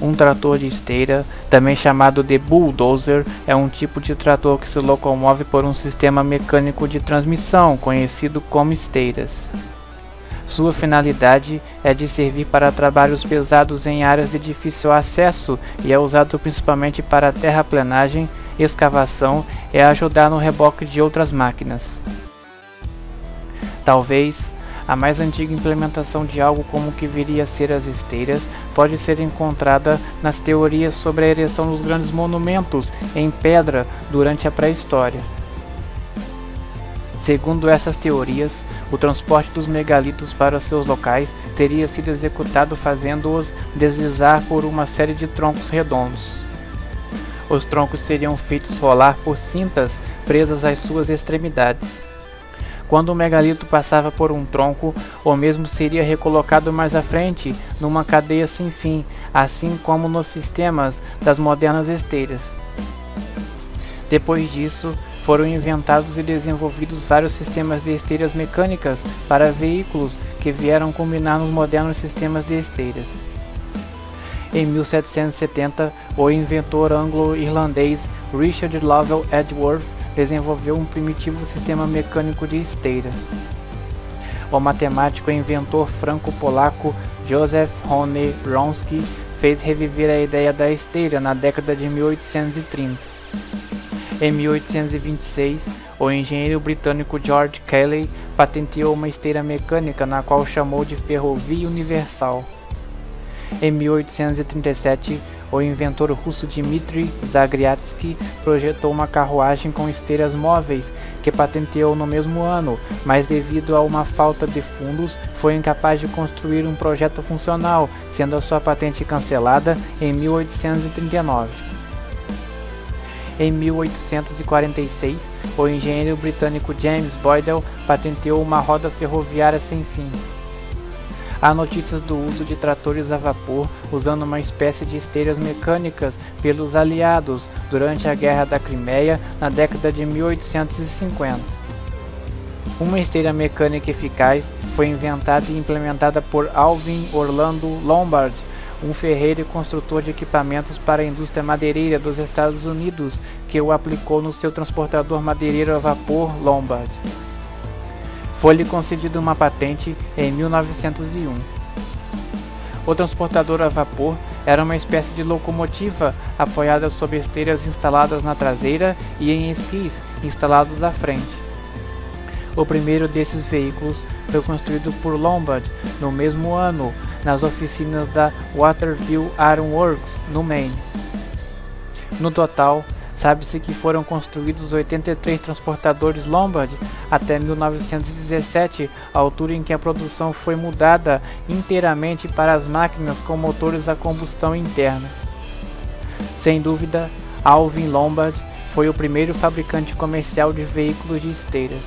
Um trator de esteira, também chamado de bulldozer, é um tipo de trator que se locomove por um sistema mecânico de transmissão, conhecido como esteiras. Sua finalidade é de servir para trabalhos pesados em áreas de difícil acesso e é usado principalmente para terraplenagem, escavação e ajudar no reboque de outras máquinas. Talvez a mais antiga implementação de algo como o que viria a ser as esteiras pode ser encontrada nas teorias sobre a ereção dos grandes monumentos em pedra durante a pré-história. Segundo essas teorias, o transporte dos megalitos para seus locais teria sido executado fazendo-os deslizar por uma série de troncos redondos. Os troncos seriam feitos rolar por cintas presas às suas extremidades. Quando o megalito passava por um tronco, o mesmo seria recolocado mais à frente, numa cadeia sem fim, assim como nos sistemas das modernas esteiras. Depois disso, foram inventados e desenvolvidos vários sistemas de esteiras mecânicas para veículos que vieram combinar nos modernos sistemas de esteiras. Em 1770, o inventor anglo-irlandês Richard Lovell Edgeworth desenvolveu um primitivo sistema mecânico de esteira. O matemático e inventor franco-polaco Joseph Rony Wronski fez reviver a ideia da esteira na década de 1830. Em 1826, o engenheiro britânico George Cayley patenteou uma esteira mecânica na qual chamou de ferrovia universal. Em 1837, o inventor russo Dmitry Zagriatsky projetou uma carruagem com esteiras móveis que patenteou no mesmo ano, mas devido a uma falta de fundos foi incapaz de construir um projeto funcional, sendo a sua patente cancelada em 1839. Em 1846, o engenheiro britânico James Boydell patenteou uma roda ferroviária sem fim. Há notícias do uso de tratores a vapor usando uma espécie de esteiras mecânicas pelos aliados durante a Guerra da Crimeia na década de 1850. Uma esteira mecânica eficaz foi inventada e implementada por Alvin Orlando Lombard, um ferreiro e construtor de equipamentos para a indústria madeireira dos Estados Unidos, que o aplicou no seu transportador madeireiro a vapor Lombard. Foi-lhe concedida uma patente em 1901. O transportador a vapor era uma espécie de locomotiva apoiada sobre esteiras instaladas na traseira e em esquis instalados à frente. O primeiro desses veículos foi construído por Lombard no mesmo ano, nas oficinas da Waterville Iron Works, no Maine. No total, sabe-se que foram construídos 83 transportadores Lombard até 1917, a altura em que a produção foi mudada inteiramente para as máquinas com motores a combustão interna. Sem dúvida, Alvin Lombard foi o primeiro fabricante comercial de veículos de esteiras.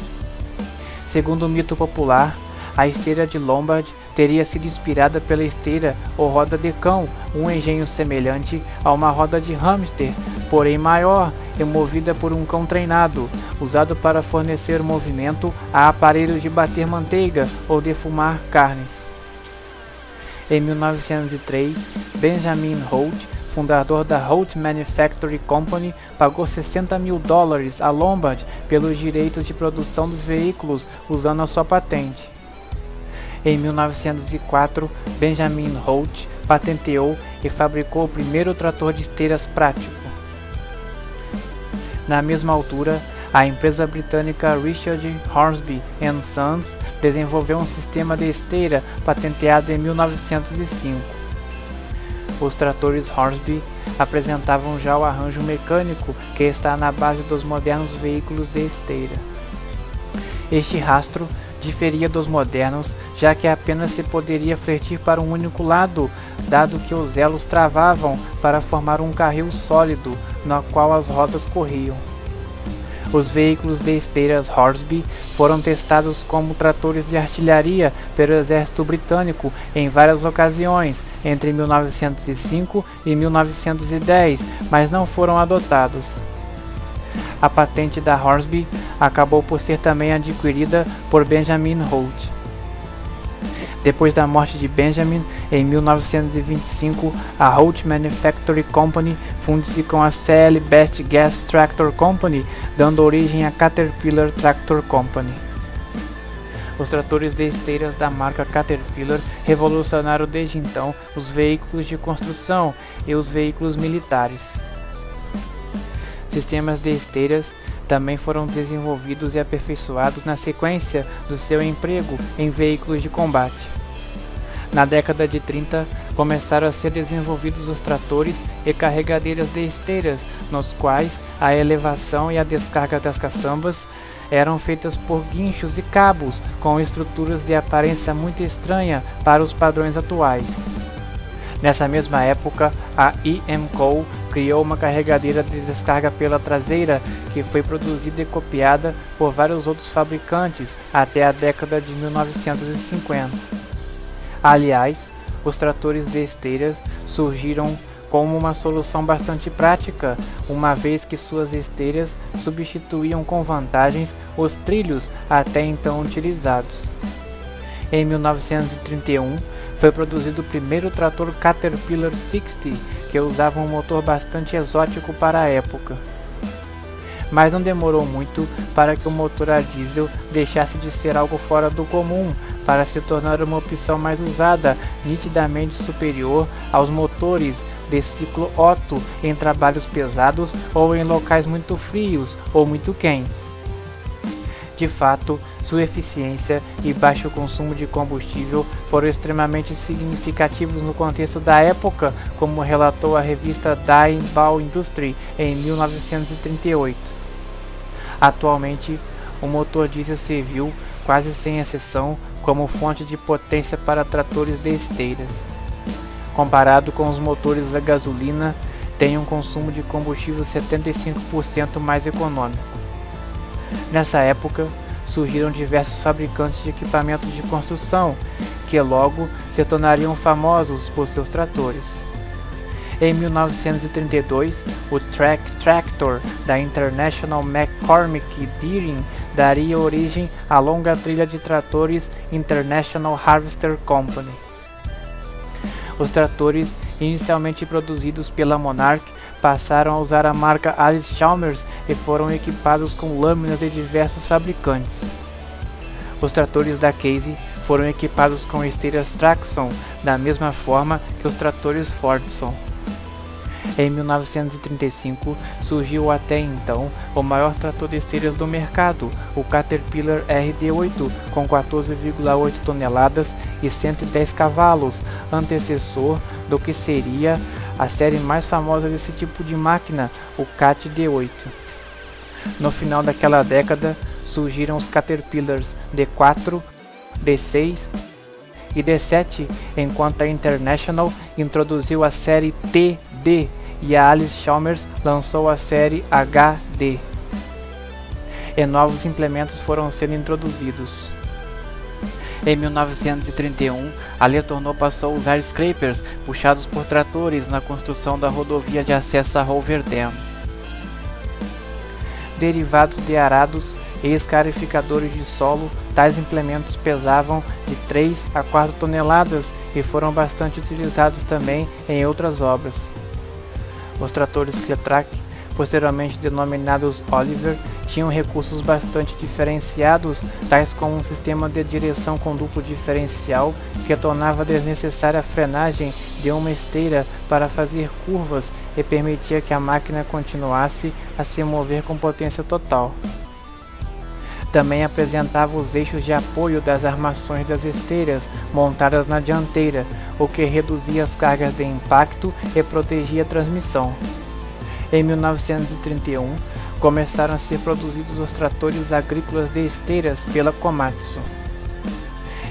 Segundo o mito popular, a esteira de Lombard teria sido inspirada pela esteira ou roda de cão, um engenho semelhante a uma roda de hamster, porém maior e movida por um cão treinado, usado para fornecer movimento a aparelhos de bater manteiga ou defumar carnes. Em 1903, Benjamin Holt, fundador da Holt Manufacturing Company, pagou $60 mil a Lombard pelos direitos de produção dos veículos usando a sua patente. Em 1904, Benjamin Holt patenteou e fabricou o primeiro trator de esteiras prático. Na mesma altura, a empresa britânica Richard Hornsby & Sons desenvolveu um sistema de esteira patenteado em 1905. Os tratores Hornsby apresentavam já o arranjo mecânico que está na base dos modernos veículos de esteira. Este rastro diferia dos modernos, já que apenas se poderia fletir para um único lado, dado que os elos travavam para formar um carril sólido, no qual as rodas corriam. Os veículos de esteiras Hornsby foram testados como tratores de artilharia pelo exército britânico em várias ocasiões, entre 1905 e 1910, mas não foram adotados. A patente da Hornsby acabou por ser também adquirida por Benjamin Holt. Depois da morte de Benjamin, Em 1925, a Holt Manufacturing Company funde-se com a CL Best Gas Tractor Company, dando origem à Caterpillar Tractor Company. Os tratores de esteiras da marca Caterpillar revolucionaram desde então os veículos de construção e os veículos militares. Sistemas de esteiras também foram desenvolvidos e aperfeiçoados na sequência do seu emprego em veículos de combate. Na década de 30, começaram a ser desenvolvidos os tratores e carregadeiras de esteiras, nos quais a elevação e a descarga das caçambas eram feitas por guinchos e cabos, com estruturas de aparência muito estranha para os padrões atuais. Nessa mesma época, a IMCO criou uma carregadeira de descarga pela traseira que foi produzida e copiada por vários outros fabricantes até a década de 1950. Aliás, os tratores de esteiras surgiram como uma solução bastante prática, uma vez que suas esteiras substituíam com vantagens os trilhos até então utilizados. Em 1931, foi produzido o primeiro trator Caterpillar 60, que usava um motor bastante exótico para a época. Mas não demorou muito para que o motor a diesel deixasse de ser algo fora do comum, para se tornar uma opção mais usada, nitidamente superior aos motores de ciclo Otto em trabalhos pesados ou em locais muito frios ou muito quentes. De fato, sua eficiência e baixo consumo de combustível foram extremamente significativos no contexto da época, como relatou a revista Die Bau Industry em 1938. Atualmente, o motor diesel serviu, quase sem exceção, como fonte de potência para tratores de esteiras. Comparado com os motores a gasolina, tem um consumo de combustível 75% mais econômico. Nessa época, surgiram diversos fabricantes de equipamentos de construção, que logo se tornariam famosos por seus tratores. Em 1932, o Track Tractor da International McCormick Deering daria origem à longa trilha de tratores International Harvester Company. Os tratores, inicialmente produzidos pela Monarch, passaram a usar a marca Allis-Chalmers e foram equipados com lâminas de diversos fabricantes. Os tratores da Case foram equipados com esteiras Traxxon, da mesma forma que os tratores Fordson. Em 1935, surgiu até então o maior trator de esteiras do mercado, o Caterpillar RD8, com 14,8 toneladas e 110 cavalos, antecessor do que seria a série mais famosa desse tipo de máquina, o Cat D8. No final daquela década, surgiram os Caterpillars D4, D6 e D7, enquanto a International introduziu a série TD e a Allis-Chalmers lançou a série HD. E novos implementos foram sendo introduzidos. Em 1931, a Letourneau passou a usar scrapers puxados por tratores na construção da rodovia de acesso a Hoover Dam. Derivados de arados e escarificadores de solo, tais implementos pesavam de 3 a 4 toneladas e foram bastante utilizados também em outras obras. Os tratores Ketrack, posteriormente denominados Oliver, tinham recursos bastante diferenciados, tais como um sistema de direção com duplo diferencial que tornava desnecessária a frenagem de uma esteira para fazer curvas e permitia que a máquina continuasse a se mover com potência total. Também apresentava os eixos de apoio das armações das esteiras montadas na dianteira, o que reduzia as cargas de impacto e protegia a transmissão. Em 1931, começaram a ser produzidos os tratores agrícolas de esteiras pela Komatsu.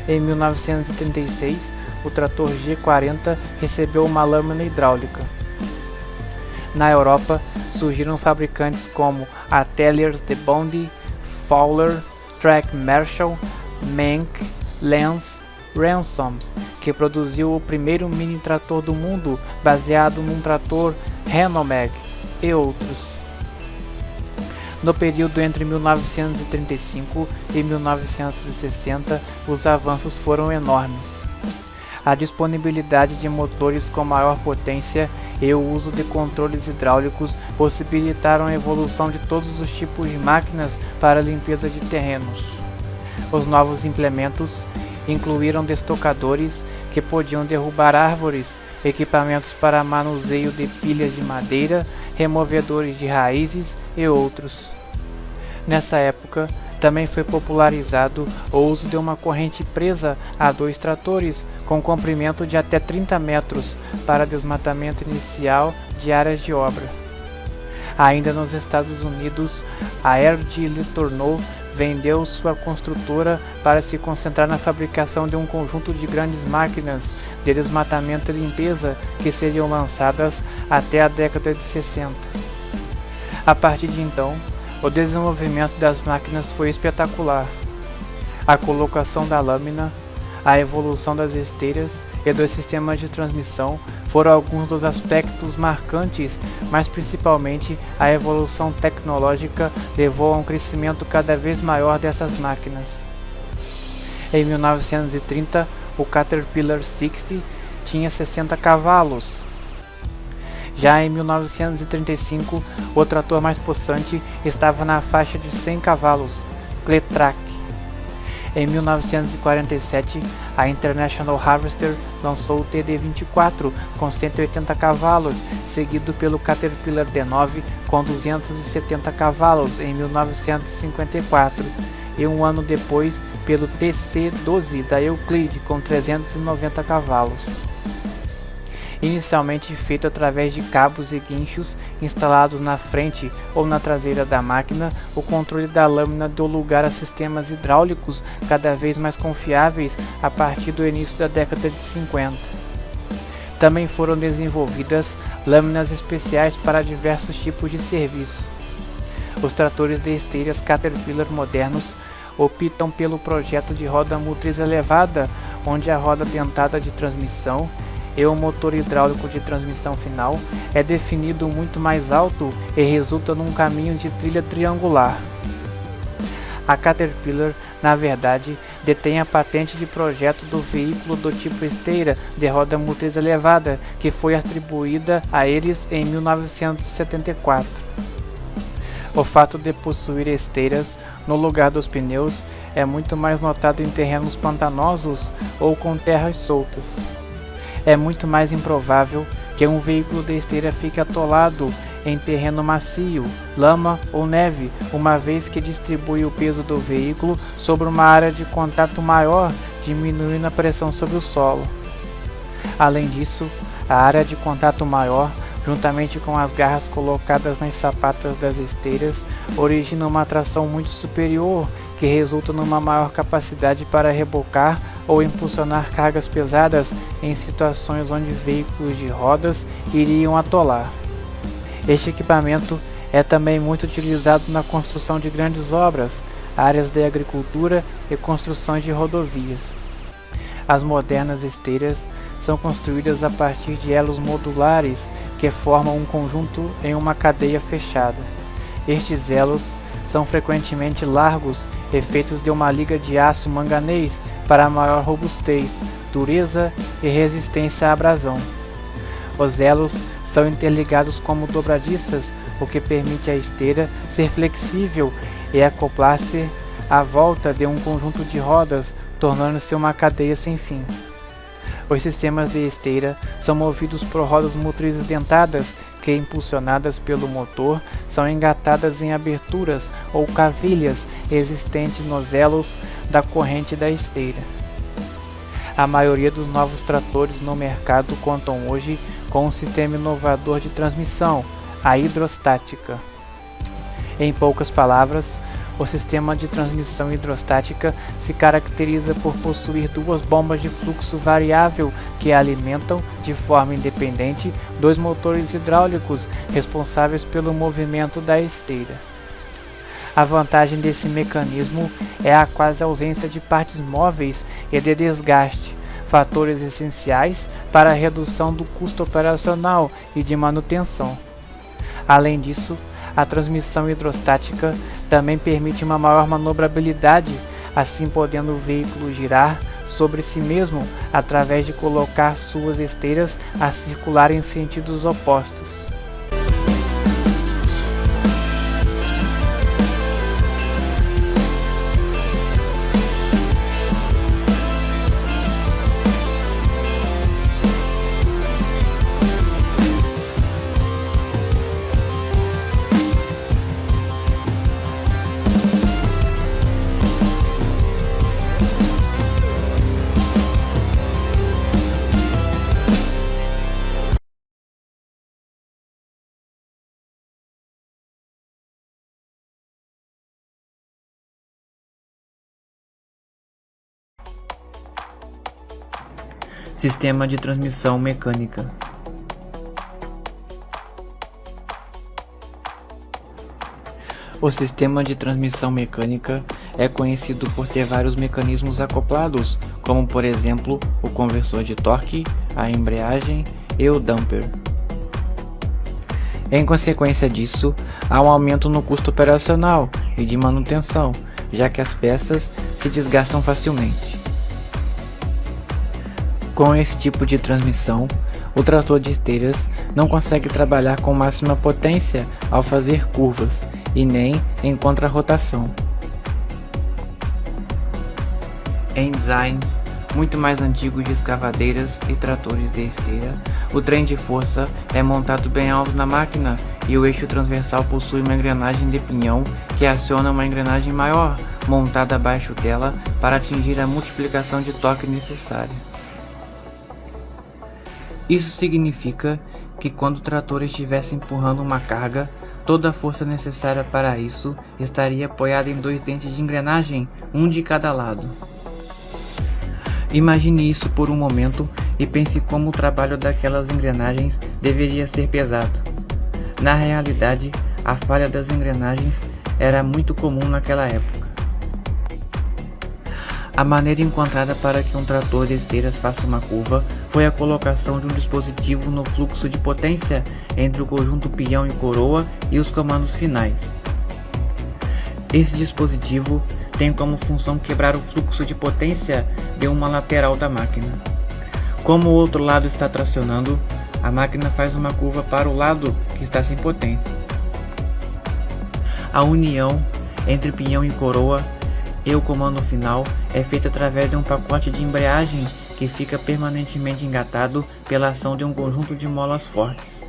Em 1936, o trator G40 recebeu uma lâmina hidráulica. Na Europa, surgiram fabricantes como a Telliers de Bondy, Fowler, Track Marshall, Menck, Lenz, Ransoms, que produziu o primeiro mini trator do mundo baseado num trator Renomag, e outros. No período entre 1935 e 1960, os avanços foram enormes. A disponibilidade de motores com maior potência e o uso de controles hidráulicos possibilitaram a evolução de todos os tipos de máquinas para a limpeza de terrenos. Os novos implementos incluíram destocadores que podiam derrubar árvores, equipamentos para manuseio de pilhas de madeira, removedores de raízes e outros. Nessa época, também foi popularizado o uso de uma corrente presa a 2 tratores com comprimento de até 30 metros para desmatamento inicial de áreas de obra. Ainda nos Estados Unidos, a RG Letourneau vendeu sua construtora para se concentrar na fabricação de um conjunto de grandes máquinas de desmatamento e limpeza que seriam lançadas até a década de 60. A partir de então, o desenvolvimento das máquinas foi espetacular. A colocação da lâmina, a evolução das esteiras e dos sistemas de transmissão foram alguns dos aspectos marcantes, mas principalmente a evolução tecnológica levou a um crescimento cada vez maior dessas máquinas. Em 1930, o Caterpillar 60 tinha 60 cavalos. Já em 1935, o trator mais possante estava na faixa de 100 cavalos, Cletrac. Em 1947, a International Harvester lançou o TD24 com 180 cavalos, seguido pelo Caterpillar D9 com 270 cavalos em 1954, e um ano depois pelo TC12 da Euclid com 390 cavalos. Inicialmente feito através de cabos e guinchos instalados na frente ou na traseira da máquina, o controle da lâmina deu lugar a sistemas hidráulicos cada vez mais confiáveis a partir do início da década de 50. Também foram desenvolvidas lâminas especiais para diversos tipos de serviço. Os tratores de esteiras Caterpillar modernos optam pelo projeto de roda motriz elevada, onde a roda dentada de transmissão e o motor hidráulico de transmissão final é definido muito mais alto e resulta num caminho de trilha triangular. A Caterpillar, na verdade, detém a patente de projeto do veículo do tipo esteira de roda motriz elevada, que foi atribuída a eles em 1974. O fato de possuir esteiras no lugar dos pneus é muito mais notado em terrenos pantanosos ou com terras soltas. É muito mais improvável que um veículo de esteira fique atolado em terreno macio, lama ou neve, uma vez que distribui o peso do veículo sobre uma área de contato maior, diminuindo a pressão sobre o solo. Além disso, a área de contato maior, juntamente com as garras colocadas nas sapatas das esteiras, origina uma tração muito superior, que resulta numa maior capacidade para rebocar ou impulsionar cargas pesadas em situações onde veículos de rodas iriam atolar. Este equipamento é também muito utilizado na construção de grandes obras, áreas de agricultura e construções de rodovias. As modernas esteiras são construídas a partir de elos modulares que formam um conjunto em uma cadeia fechada. Estes elos são frequentemente largos e feitos de uma liga de aço manganês para maior robustez, dureza e resistência à abrasão. Os elos são interligados como dobradiças, o que permite à esteira ser flexível e acoplar-se à volta de um conjunto de rodas, tornando-se uma cadeia sem fim. Os sistemas de esteira são movidos por rodas motrizes dentadas que, impulsionadas pelo motor, são engatadas em aberturas ou cavilhas existentes nos elos da corrente da esteira. A maioria dos novos tratores no mercado contam hoje com um sistema inovador de transmissão, a hidrostática. Em poucas palavras, o sistema de transmissão hidrostática se caracteriza por possuir duas bombas de fluxo variável que alimentam, de forma independente, dois motores hidráulicos responsáveis pelo movimento da esteira. A vantagem desse mecanismo é a quase ausência de partes móveis e de desgaste, fatores essenciais para a redução do custo operacional e de manutenção. Além disso, a transmissão hidrostática também permite uma maior manobrabilidade, assim podendo o veículo girar sobre si mesmo através de colocar suas esteiras a circular em sentidos opostos. Sistema de transmissão mecânica. O sistema de transmissão mecânica é conhecido por ter vários mecanismos acoplados, como por exemplo o conversor de torque, a embreagem e o damper. Em consequência disso, há um aumento no custo operacional e de manutenção, já que as peças se desgastam facilmente. Com esse tipo de transmissão, o trator de esteiras não consegue trabalhar com máxima potência ao fazer curvas e nem em contrarrotação. Em designs muito mais antigos de escavadeiras e tratores de esteira, o trem de força é montado bem alto na máquina e o eixo transversal possui uma engrenagem de pinhão que aciona uma engrenagem maior, montada abaixo dela para atingir a multiplicação de torque necessária. Isso significa que quando o trator estivesse empurrando uma carga, toda a força necessária para isso estaria apoiada em dois dentes de engrenagem, um de cada lado. Imagine isso por um momento e pense como o trabalho daquelas engrenagens deveria ser pesado. Na realidade, a falha das engrenagens era muito comum naquela época. A maneira encontrada para que um trator de esteiras faça uma curva foi a colocação de um dispositivo no fluxo de potência entre o conjunto peão e coroa e os comandos finais. Esse dispositivo tem como função quebrar o fluxo de potência de uma lateral da máquina. Como o outro lado está tracionando, a máquina faz uma curva para o lado que está sem potência. A união entre pinhão e coroa e o comando final é feita através de um pacote de embreagem que fica permanentemente engatado pela ação de um conjunto de molas fortes.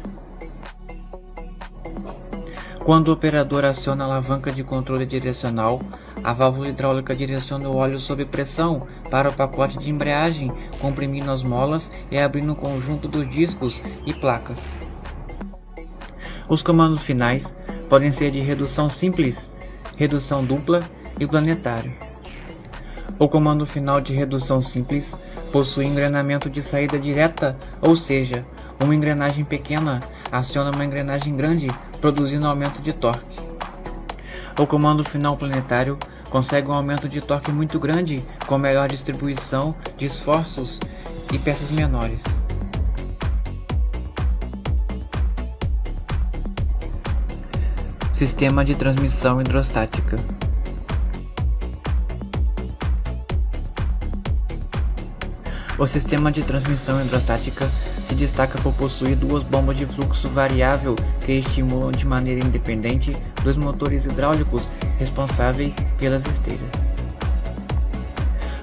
Quando o operador aciona a alavanca de controle direcional, a válvula hidráulica direciona o óleo sob pressão para o pacote de embreagem, comprimindo as molas e abrindo o conjunto dos discos e placas. Os comandos finais podem ser de redução simples, redução dupla e planetário. O comando final de redução simples possui engrenamento de saída direta, ou seja, uma engrenagem pequena aciona uma engrenagem grande, produzindo aumento de torque. O comando final planetário consegue um aumento de torque muito grande, com melhor distribuição de esforços e peças menores. Sistema de transmissão hidrostática. O sistema de transmissão hidrostática se destaca por possuir duas bombas de fluxo variável que estimulam de maneira independente dois motores hidráulicos responsáveis pelas esteiras.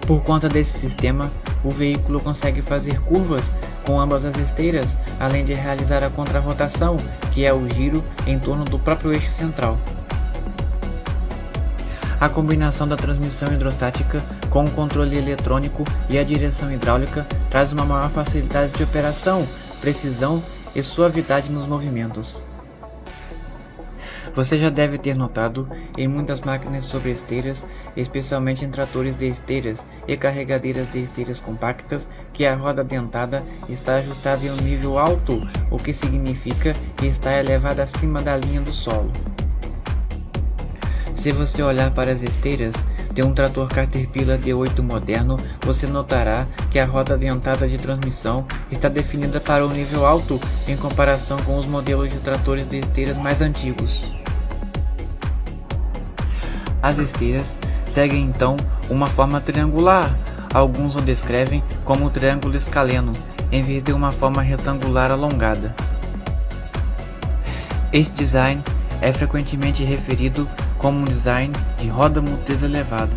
Por conta desse sistema, o veículo consegue fazer curvas com ambas as esteiras, além de realizar a contrarrotação, que é o giro em torno do próprio eixo central. A combinação da transmissão hidrostática com o controle eletrônico e a direção hidráulica traz uma maior facilidade de operação, precisão e suavidade nos movimentos. Você já deve ter notado em muitas máquinas sobre esteiras, especialmente em tratores de esteiras e carregadeiras de esteiras compactas, que a roda dentada está ajustada em um nível alto, o que significa que está elevada acima da linha do solo. Se você olhar para as esteiras de um trator Caterpillar D8 moderno, você notará que a roda dentada de transmissão está definida para um nível alto em comparação com os modelos de tratores de esteiras mais antigos. As esteiras seguem então uma forma triangular, Alguns o descrevem como um triângulo escaleno, em vez de uma forma retangular alongada. Esse design é frequentemente referido como um design de roda multesa elevada.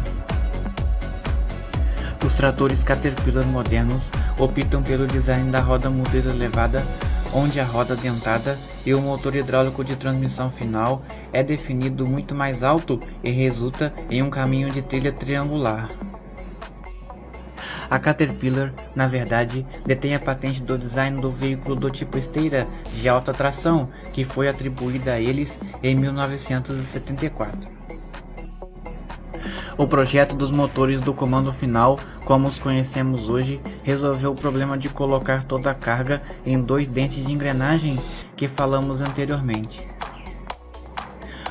Os tratores Caterpillar modernos optam pelo design da roda multesa elevada, onde a roda dentada e o motor hidráulico de transmissão final é definido muito mais alto e resulta em um caminho de trilha triangular. A Caterpillar, na verdade, detém a patente do design do veículo do tipo esteira de alta tração, que foi atribuída a eles em 1974. O projeto dos motores do comando final, como os conhecemos hoje, resolveu o problema de colocar toda a carga em 2 dentes de engrenagem que falamos anteriormente.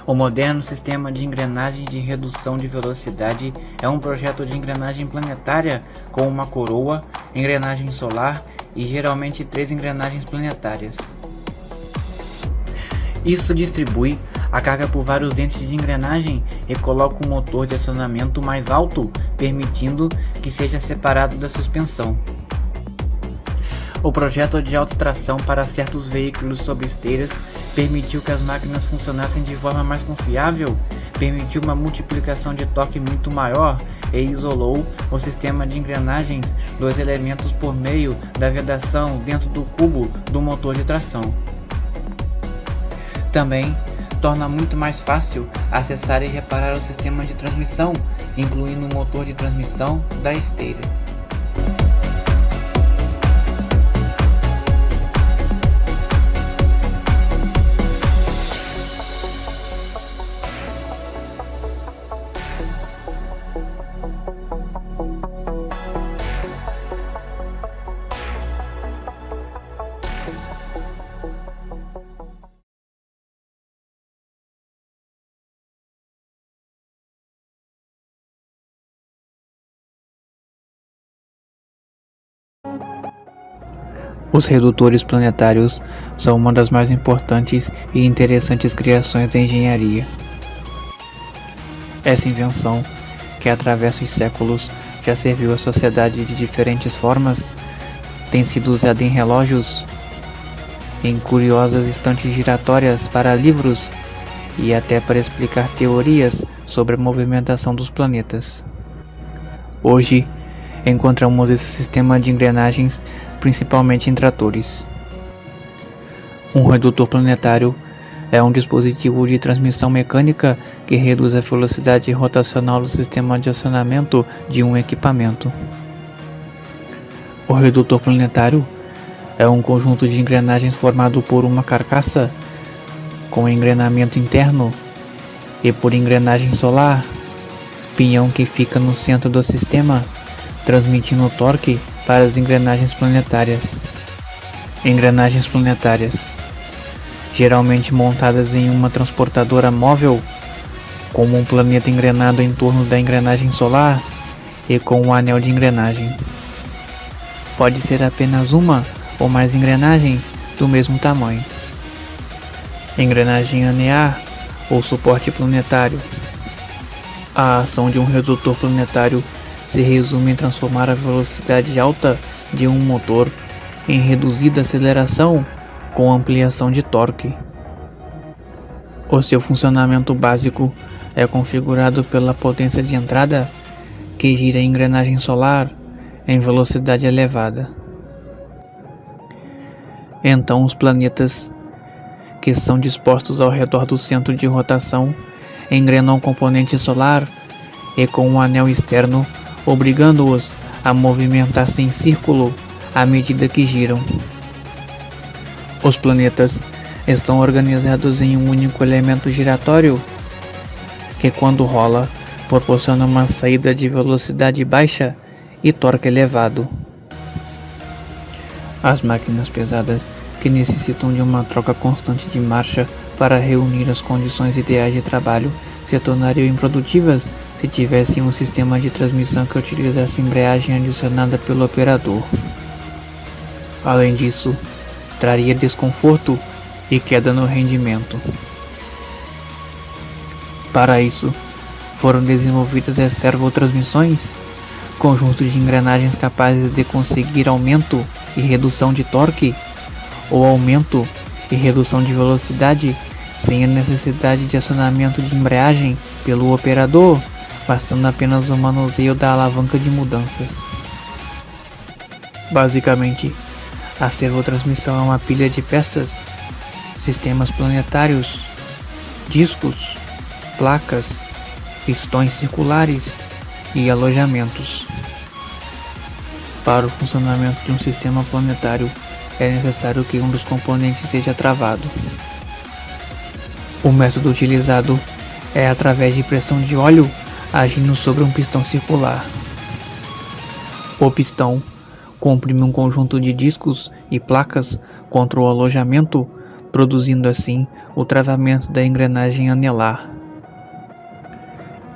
O moderno sistema de engrenagem de redução de velocidade é um projeto de engrenagem planetária com uma coroa, engrenagem solar e geralmente 3 engrenagens planetárias. Isso distribui a carga por vários dentes de engrenagem e coloca um motor de acionamento mais alto, permitindo que seja separado da suspensão. O projeto de alta tração para certos veículos sob esteiras permitiu que as máquinas funcionassem de forma mais confiável, permitiu uma multiplicação de torque muito maior e isolou o sistema de engrenagens dos elementos por meio da vedação dentro do cubo do motor de tração. Também torna muito mais fácil acessar e reparar o sistema de transmissão, incluindo o motor de transmissão da esteira. Os redutores planetários são uma das mais importantes e interessantes criações da engenharia. Essa invenção, que atravessa os séculos já serviu à sociedade de diferentes formas, tem sido usada em relógios, em curiosas estantes giratórias para livros e até para explicar teorias sobre a movimentação dos planetas. Hoje, encontramos esse sistema de engrenagens principalmente em tratores. Um redutor planetário é um dispositivo de transmissão mecânica que reduz a velocidade rotacional do sistema de acionamento de um equipamento. O redutor planetário é um conjunto de engrenagens formado por uma carcaça com engrenamento interno e por engrenagem solar, pinhão que fica no centro do sistema, transmitindo torque para as engrenagens planetárias. Engrenagens planetárias, geralmente montadas em uma transportadora móvel, como um planeta engrenado em torno da engrenagem solar e com um anel de engrenagem. Pode ser apenas uma ou mais engrenagens do mesmo tamanho. Engrenagem anear ou suporte planetário. A ação de um redutor planetário se resume em transformar a velocidade alta de um motor em reduzida aceleração com ampliação de torque. O seu funcionamento básico é configurado pela potência de entrada, que gira a engrenagem solar em velocidade elevada. Então os planetas, que são dispostos ao redor do centro de rotação, engrenam o componente solar e com um anel externo obrigando-os a movimentar-se em círculo à medida que giram. Os planetas estão organizados em um único elemento giratório que, quando rola, proporciona uma saída de velocidade baixa e torque elevado. As máquinas pesadas, que necessitam de uma troca constante de marcha para reunir as condições ideais de trabalho, se tornariam improdutivas se tivessem um sistema de transmissão que utilizasse embreagem adicionada pelo operador. Além disso, traria desconforto e queda no rendimento. Para isso, foram desenvolvidas as servotransmissões, conjunto de engrenagens capazes de conseguir aumento e redução de torque, ou aumento e redução de velocidade, sem a necessidade de acionamento de embreagem pelo operador, bastando apenas o manuseio da alavanca de mudanças. Basicamente, a servotransmissão é uma pilha de peças, sistemas planetários, discos, placas, pistões circulares e alojamentos. Para o funcionamento de um sistema planetário, é necessário que um dos componentes seja travado. O método utilizado é através de pressão de óleo agindo sobre um pistão circular. O pistão comprime um conjunto de discos e placas contra o alojamento, produzindo assim o travamento da engrenagem anelar.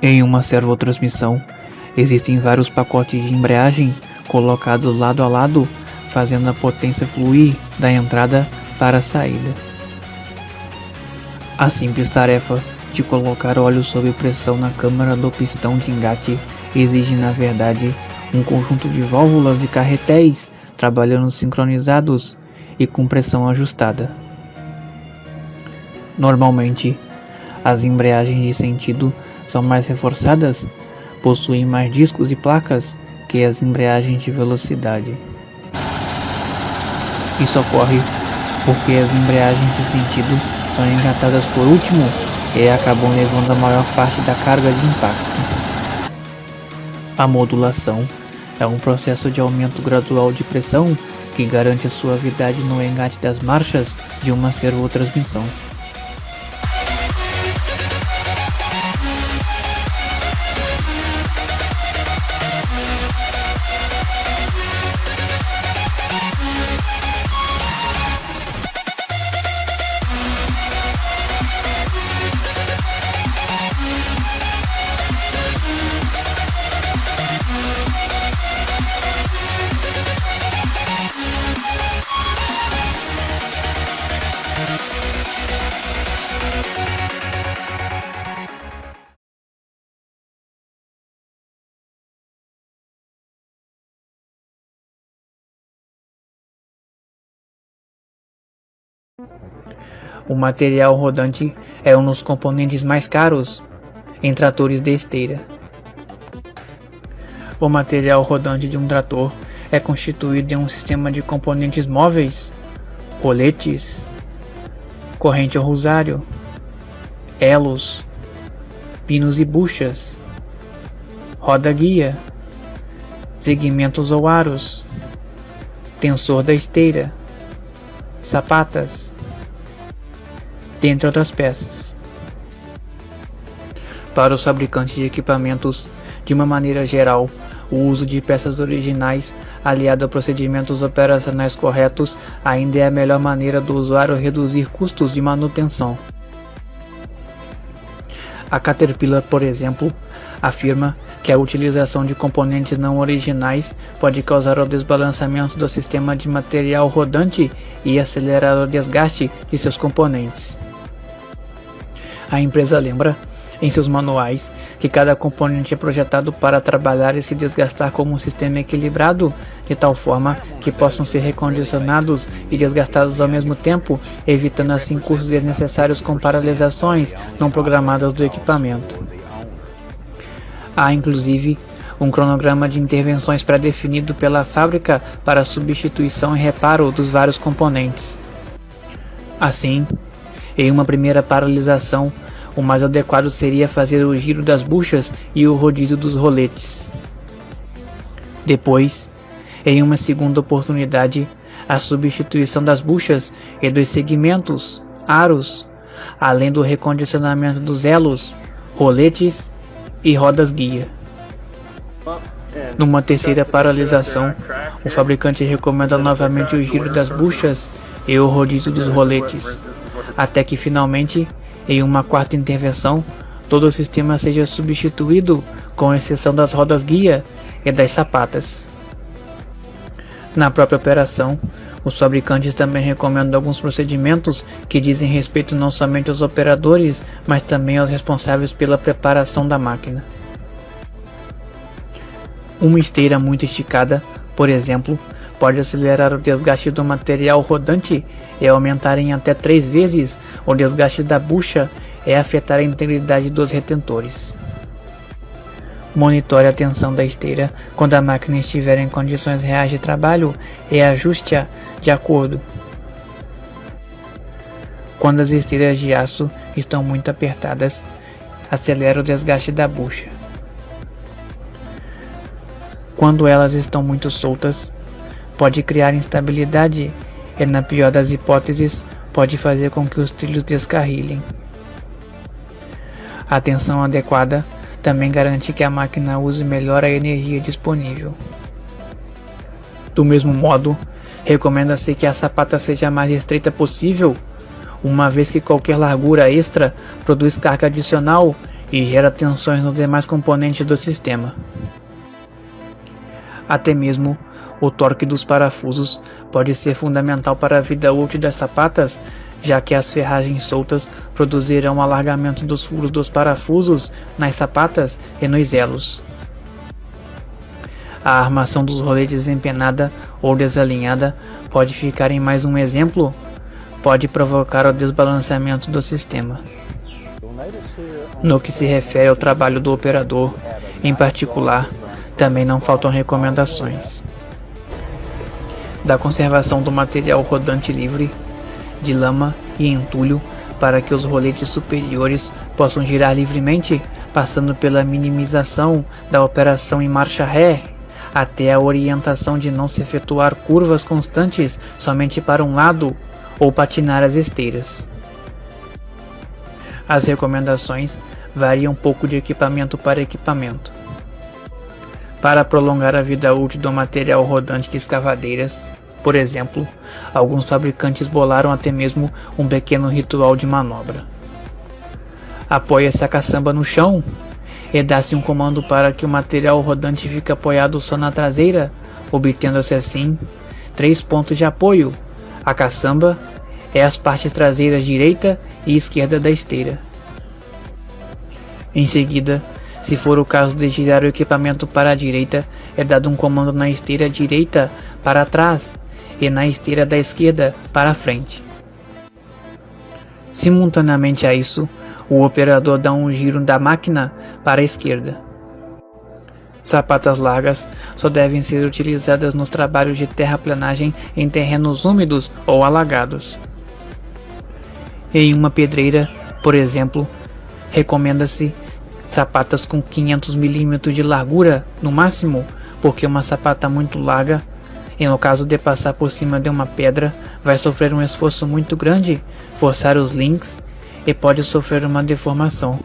Em uma servotransmissão, existem vários pacotes de embreagem colocados lado a lado, fazendo a potência fluir da entrada para a saída. A simples tarefa de colocar óleo sob pressão na câmara do pistão de engate exige, na verdade, um conjunto de válvulas e carretéis trabalhando sincronizados e com pressão ajustada. Normalmente, as embreagens de sentido são mais reforçadas, possuem mais discos e placas que as embreagens de velocidade. Isso ocorre porque as embreagens de sentido são engatadas por último e acabam levando a maior parte da carga de impacto. A modulação é um processo de aumento gradual de pressão que garante a suavidade no engate das marchas de uma servotransmissão. O material rodante é um dos componentes mais caros em tratores de esteira. O material rodante de um trator é constituído de um sistema de componentes móveis, roletes, corrente ou rosário, elos, pinos e buchas, roda-guia, segmentos ou aros, tensor da esteira, sapatas, dentre outras peças. Para os fabricantes de equipamentos, de uma maneira geral, o uso de peças originais, aliado a procedimentos operacionais corretos, ainda é a melhor maneira do usuário reduzir custos de manutenção. A Caterpillar, por exemplo, afirma que a utilização de componentes não originais pode causar o desbalanceamento do sistema de material rodante e acelerar o desgaste de seus componentes. A empresa lembra, em seus manuais, que cada componente é projetado para trabalhar e se desgastar como um sistema equilibrado, de tal forma que possam ser recondicionados e desgastados ao mesmo tempo, evitando assim custos desnecessários com paralisações não programadas do equipamento. Há inclusive um cronograma de intervenções pré-definido pela fábrica para a substituição e reparo dos vários componentes. Assim, em uma primeira paralisação, o mais adequado seria fazer o giro das buchas e o rodízio dos roletes. Depois, em uma segunda oportunidade, a substituição das buchas e dos segmentos, aros, além do recondicionamento dos elos, roletes e rodas-guia. Numa terceira paralisação, o fabricante recomenda novamente o giro das buchas e o rodízio dos roletes, até que finalmente, em uma quarta intervenção, todo o sistema seja substituído, com exceção das rodas-guia e das sapatas. Na própria operação, os fabricantes também recomendam alguns procedimentos que dizem respeito não somente aos operadores, mas também aos responsáveis pela preparação da máquina. Uma esteira muito esticada, por exemplo, pode acelerar o desgaste do material rodante e aumentar em até 3 vezes o desgaste da bucha e afetar a integridade dos retentores. Monitore a tensão da esteira quando a máquina estiver em condições reais de trabalho e ajuste-a de acordo. Quando as esteiras de aço estão muito apertadas, acelera o desgaste da bucha. Quando elas estão muito soltas, pode criar instabilidade e, na pior das hipóteses, pode fazer com que os trilhos descarrilhem. A tensão adequada também garante que a máquina use melhor a energia disponível. Do mesmo modo, recomenda-se que a sapata seja a mais estreita possível, uma vez que qualquer largura extra produz carga adicional e gera tensões nos demais componentes do sistema. Até mesmo o torque dos parafusos pode ser fundamental para a vida útil das sapatas, já que as ferragens soltas produzirão alargamento dos furos dos parafusos nas sapatas e nos elos. A armação dos roletes empenada ou desalinhada pode ficar em mais um exemplo, pode provocar o desbalanceamento do sistema. No que se refere ao trabalho do operador, em particular, também não faltam recomendações da conservação do material rodante livre de lama e entulho para que os roletes superiores possam girar livremente, passando pela minimização da operação em marcha ré, até a orientação de não se efetuar curvas constantes somente para um lado ou patinar as esteiras. As recomendações variam um pouco de equipamento para equipamento. Para prolongar a vida útil do material rodante de escavadeiras, por exemplo, alguns fabricantes bolaram até mesmo um pequeno ritual de manobra. Apoia-se a caçamba no chão e dá-se um comando para que o material rodante fique apoiado só na traseira, obtendo-se assim 3 pontos de apoio: a caçamba e as partes traseiras direita e esquerda da esteira. Em seguida, se for o caso de girar o equipamento para a direita, é dado um comando na esteira direita para trás e na esteira da esquerda para a frente. Simultaneamente a isso, o operador dá um giro da máquina para a esquerda. Sapatas largas só devem ser utilizadas nos trabalhos de terraplanagem em terrenos úmidos ou alagados. Em uma pedreira, por exemplo, recomenda-se sapatas com 500 mm de largura no máximo, porque uma sapata muito larga, e no caso de passar por cima de uma pedra, vai sofrer um esforço muito grande, forçar os links e pode sofrer uma deformação.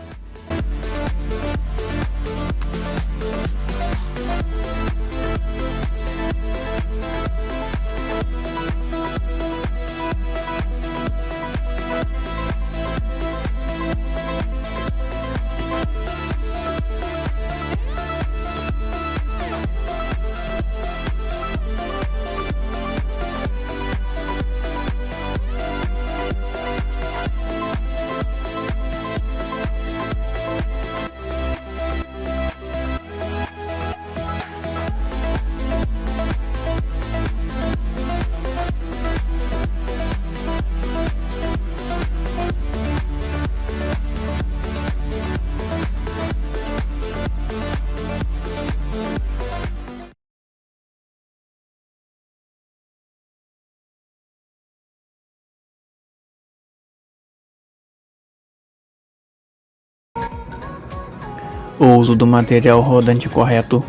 O uso do material rodante correto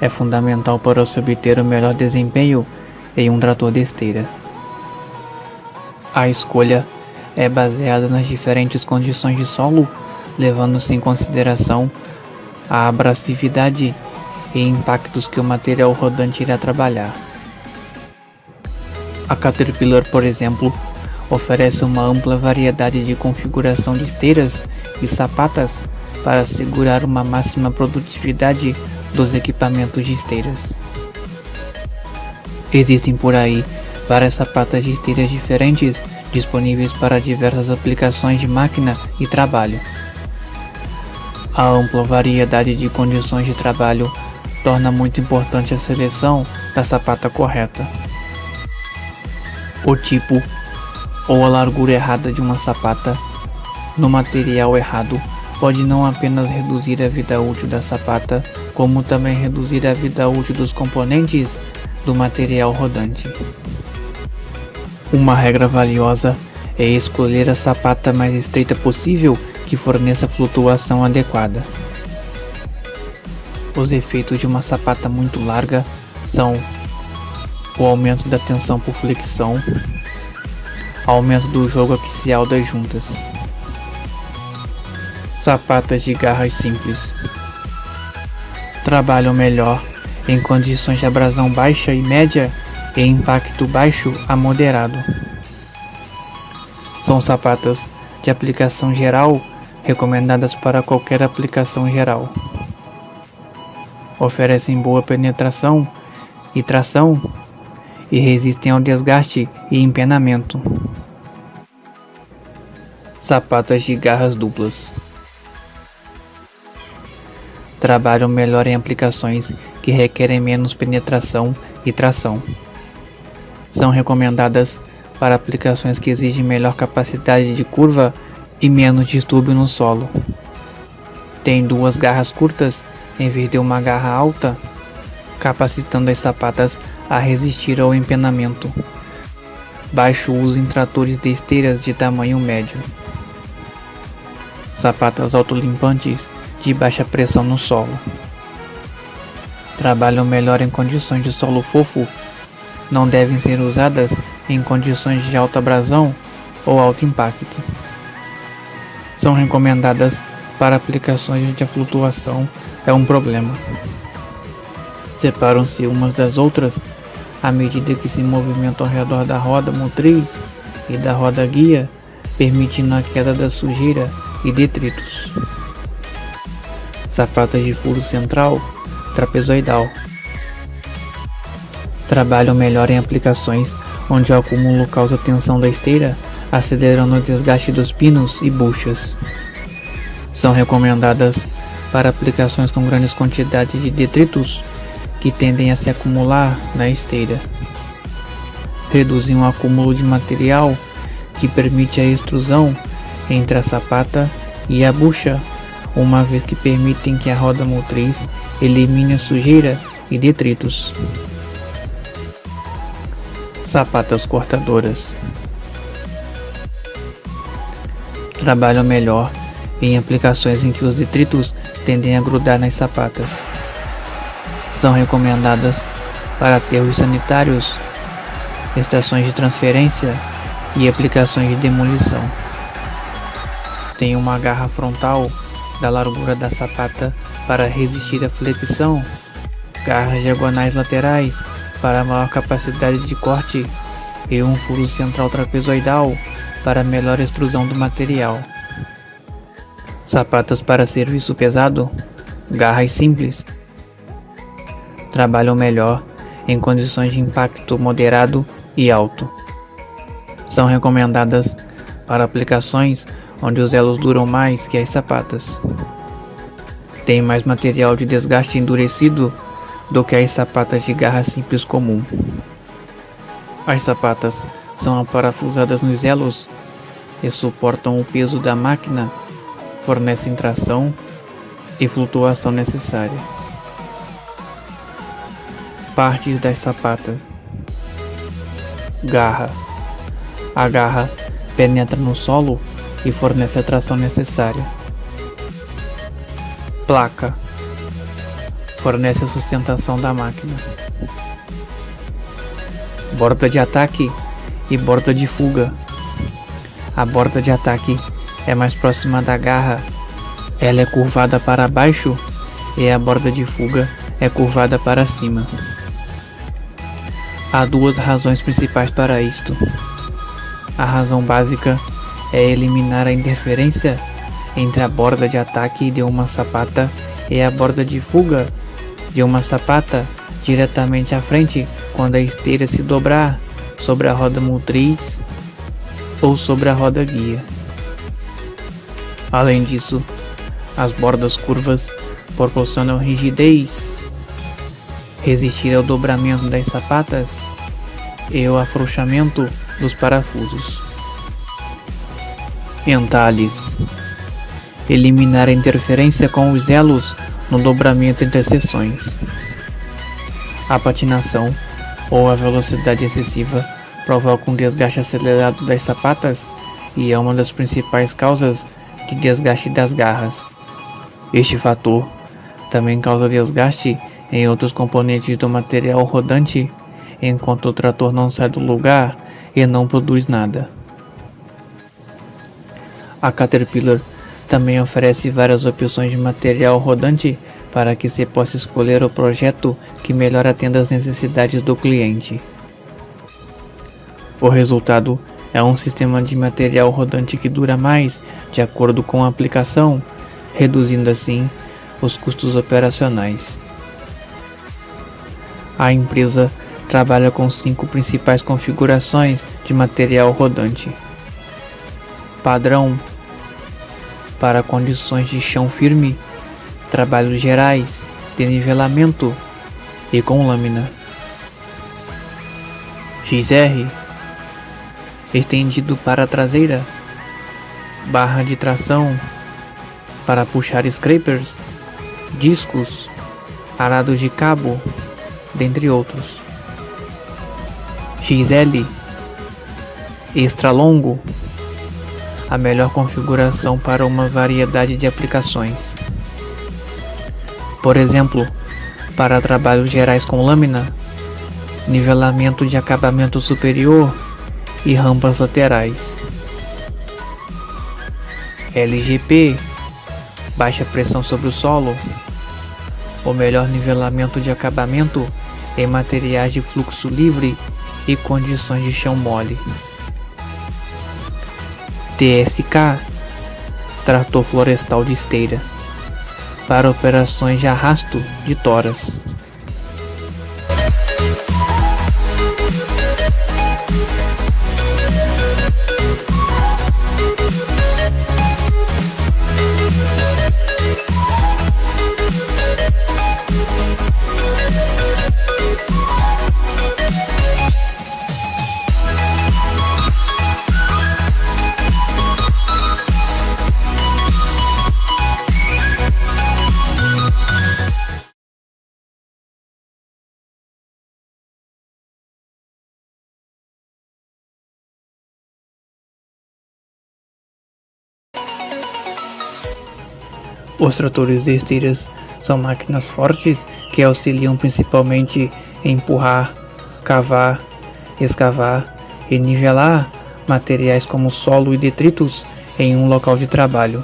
é fundamental para se obter o melhor desempenho em um trator de esteira. A escolha é baseada nas diferentes condições de solo, levando-se em consideração a abrasividade e impactos que o material rodante irá trabalhar. A Caterpillar, por exemplo, oferece uma ampla variedade de configuração de esteiras e sapatas para assegurar uma máxima produtividade dos equipamentos de esteiras. Existem por aí várias sapatas de esteiras diferentes disponíveis para diversas aplicações de máquina e trabalho. A ampla variedade de condições de trabalho torna muito importante a seleção da sapata correta. O tipo ou a largura errada de uma sapata no material errado pode não apenas reduzir a vida útil da sapata, como também reduzir a vida útil dos componentes do material rodante. Uma regra valiosa é escolher a sapata mais estreita possível que forneça flutuação adequada. Os efeitos de uma sapata muito larga são o aumento da tensão por flexão, aumento do jogo axial das juntas. Sapatas de garras simples trabalham melhor em condições de abrasão baixa e média e impacto baixo a moderado. São sapatas de aplicação geral recomendadas para qualquer aplicação geral. Oferecem boa penetração e tração e resistem ao desgaste e empenamento. Sapatas de garras duplas trabalham melhor em aplicações que requerem menos penetração e tração. São recomendadas para aplicações que exigem melhor capacidade de curva e menos distúrbio no solo. Tem duas garras curtas em vez de uma garra alta, capacitando as sapatas a resistir ao empenamento. Baixo uso em tratores de esteiras de tamanho médio. Sapatas autolimpantes de baixa pressão no solo. Trabalham melhor em condições de solo fofo. Não devem ser usadas em condições de alta abrasão ou alto impacto. São recomendadas para aplicações onde a flutuação é um problema. Separam-se umas das outras à medida que se movimentam ao redor da roda motriz e da roda guia, permitindo a queda da sujeira e detritos. Sapatas de furo central trapezoidal trabalham melhor em aplicações onde o acúmulo causa tensão da esteira, acelerando o desgaste dos pinos e buchas. São recomendadas para aplicações com grandes quantidades de detritos que tendem a se acumular na esteira. Reduzem o acúmulo de material que permite a extrusão entre a sapata e a bucha, uma vez que permitem que a roda motriz elimine a sujeira e detritos. Sapatas cortadoras trabalham melhor em aplicações em que os detritos tendem a grudar nas sapatas. São recomendadas para aterros sanitários, estações de transferência e aplicações de demolição. Tem uma garra frontal da largura da sapata para resistir à flexão, garras diagonais laterais para maior capacidade de corte e um furo central trapezoidal para melhor extrusão do material. Sapatas para serviço pesado, garras simples, trabalham melhor em condições de impacto moderado e alto. São recomendadas para aplicações onde os elos duram mais que as sapatas. Tem mais material de desgaste endurecido do que as sapatas de garra simples comum. As sapatas são aparafusadas nos elos e suportam o peso da máquina, fornecem tração e flutuação necessária. Partes das sapatas. Garra. A garra penetra no solo e fornece a tração necessária. Placa. Fornece a sustentação da máquina. Borda de ataque e borda de fuga. A borda de ataque é mais próxima da garra, ela é curvada para baixo e a borda de fuga é curvada para cima. Há duas razões principais para isto. A razão básica é eliminar a interferência entre a borda de ataque de uma sapata e a borda de fuga de uma sapata diretamente à frente quando a esteira se dobrar sobre a roda motriz ou sobre a roda guia. Além disso, as bordas curvas proporcionam rigidez resistir ao dobramento das sapatas e ao afrouxamento dos parafusos. Entalhes: eliminar a interferência com os elos no dobramento entre seções. A patinação ou a velocidade excessiva provoca um desgaste acelerado das sapatas e é uma das principais causas de desgaste das garras. Este fator também causa desgaste em outros componentes do material rodante, enquanto o trator não sai do lugar e não produz nada. A Caterpillar também oferece várias opções de material rodante para que se possa escolher o projeto que melhor atenda às necessidades do cliente. O resultado é um sistema de material rodante que dura mais de acordo com a aplicação, reduzindo assim os custos operacionais. A empresa trabalha com 5 principais configurações de material rodante. Padrão: para condições de chão firme, trabalhos gerais, de nivelamento e com lâmina. XR: estendido para a traseira, barra de tração para puxar scrapers, discos, arados de cabo, dentre outros. XL: extra longo, a melhor configuração para uma variedade de aplicações. Por exemplo, para trabalhos gerais com lâmina, nivelamento de acabamento superior e rampas laterais. LGP: baixa pressão sobre o solo, o melhor nivelamento de acabamento em materiais de fluxo livre e condições de chão mole. TSK: trator florestal de esteira, para operações de arrasto de toras. Os tratores de esteiras são máquinas fortes que auxiliam principalmente em empurrar, cavar, escavar e nivelar materiais como solo e detritos em um local de trabalho.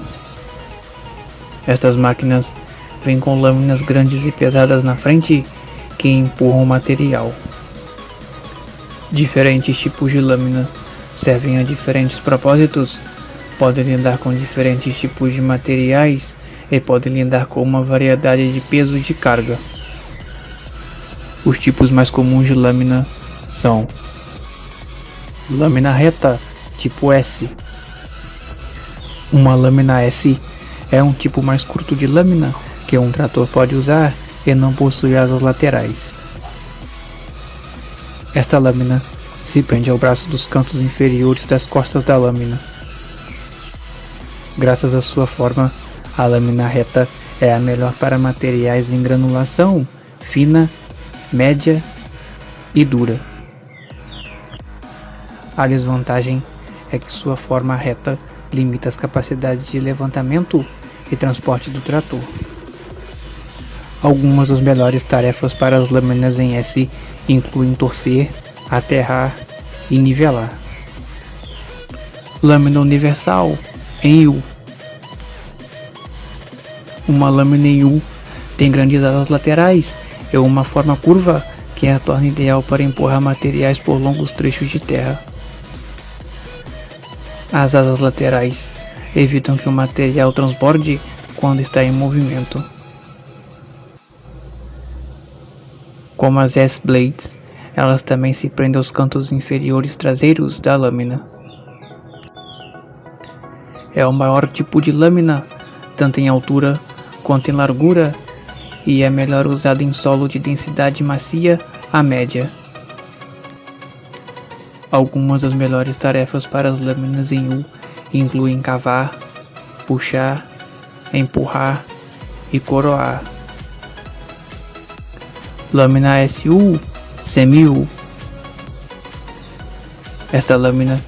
Estas máquinas vêm com lâminas grandes e pesadas na frente que empurram o material. Diferentes tipos de lâmina servem a diferentes propósitos, podem lidar com diferentes tipos de materiais e podem lidar com uma variedade de pesos de carga. Os tipos mais comuns de lâmina são: lâmina reta, tipo S. Uma lâmina S é um tipo mais curto de lâmina que um trator pode usar e não possui asas laterais. Esta lâmina se prende ao braço dos cantos inferiores das costas da lâmina. Graças à sua forma, a lâmina reta é a melhor para materiais em granulação, fina, média e dura. A desvantagem é que sua forma reta limita as capacidades de levantamento e transporte do trator. Algumas das melhores tarefas para as lâminas em S incluem torcer, aterrar e nivelar. Lâmina universal em U. Uma lâmina em U tem grandes asas laterais e uma forma curva que a torna ideal para empurrar materiais por longos trechos de terra. As asas laterais evitam que o material transborde quando está em movimento. Como as S-blades, elas também se prendem aos cantos inferiores traseiros da lâmina. É o maior tipo de lâmina, tanto em altura quanto em largura, e é melhor usado em solo de densidade macia a média. Algumas das melhores tarefas para as lâminas em U incluem cavar, puxar, empurrar e coroar. Lâmina SU Semi-U. Esta lâmina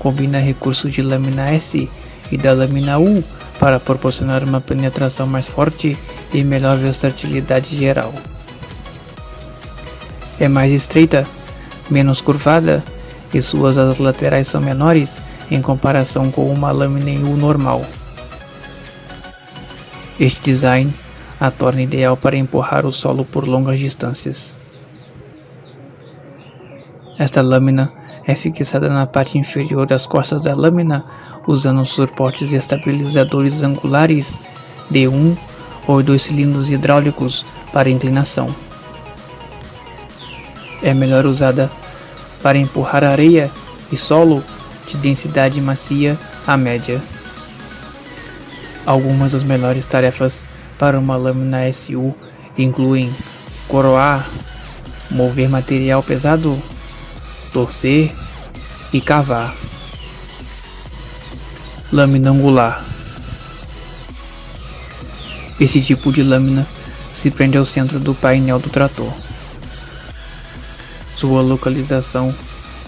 combina recursos de lâmina S e da lâmina U para proporcionar uma penetração mais forte e melhor versatilidade geral. É mais estreita, menos curvada e suas asas laterais são menores em comparação com uma lâmina em U normal. Este design a torna ideal para empurrar o solo por longas distâncias. Esta lâmina é fixada na parte inferior das costas da lâmina usando suportes estabilizadores angulares de 1 ou 2 cilindros hidráulicos para inclinação. É melhor usada para empurrar areia e solo de densidade macia a média. Algumas das melhores tarefas para uma lâmina SU incluem coroar, mover material pesado, torcer e cavar. Lâmina angular. Esse tipo de lâmina se prende ao centro do painel do trator. Sua localização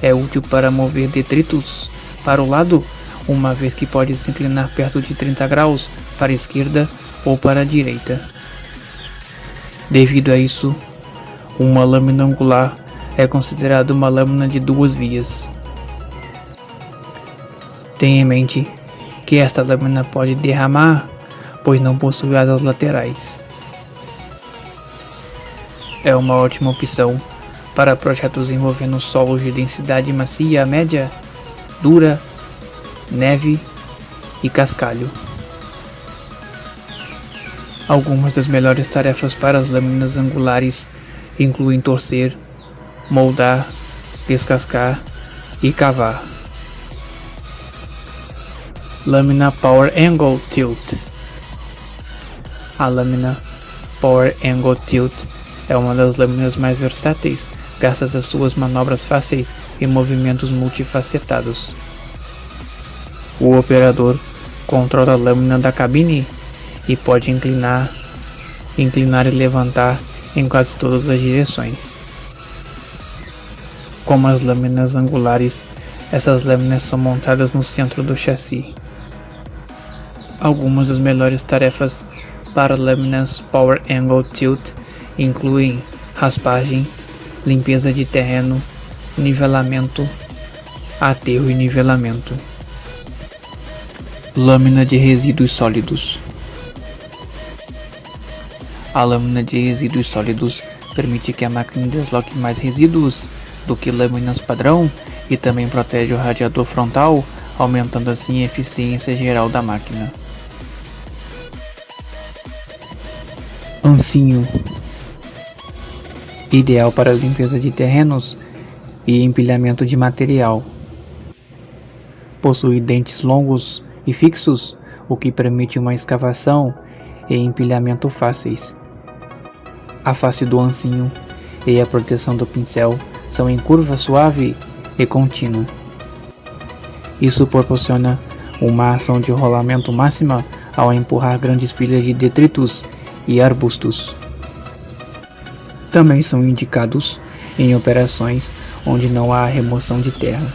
é útil para mover detritos para o lado, uma vez que pode se inclinar perto de 30 graus para a esquerda ou para a direita. Devido a isso, uma lâmina angular é considerada uma lâmina de 2 vias. Tenha em mente que esta lâmina pode derramar, pois não possui asas laterais. É uma ótima opção para projetos envolvendo solos de densidade macia a média, dura, neve e cascalho. Algumas das melhores tarefas para as lâminas angulares incluem torcer, moldar, descascar e cavar. Lâmina Power Angle Tilt. A lâmina Power Angle Tilt é uma das lâminas mais versáteis, graças às suas manobras fáceis e movimentos multifacetados. O operador controla a lâmina da cabine e pode inclinar e levantar em quase todas as direções. Como as lâminas angulares, essas lâminas são montadas no centro do chassi. Algumas das melhores tarefas para lâminas Power Angle Tilt incluem raspagem, limpeza de terreno, nivelamento, aterro e nivelamento. Lâmina de resíduos sólidos. A lâmina de resíduos sólidos permite que a máquina desloque mais resíduos do que lâminas padrão e também protege o radiador frontal, aumentando assim a eficiência geral da máquina. Ancinho. Ideal para limpeza de terrenos e empilhamento de material. Possui dentes longos e fixos, o que permite uma escavação e empilhamento fáceis. A face do ancinho e a proteção do pincel são em curva suave e contínua. Isso proporciona uma ação de rolamento máxima ao empurrar grandes pilhas de detritos e arbustos. Também são indicados em operações onde não há remoção de terra.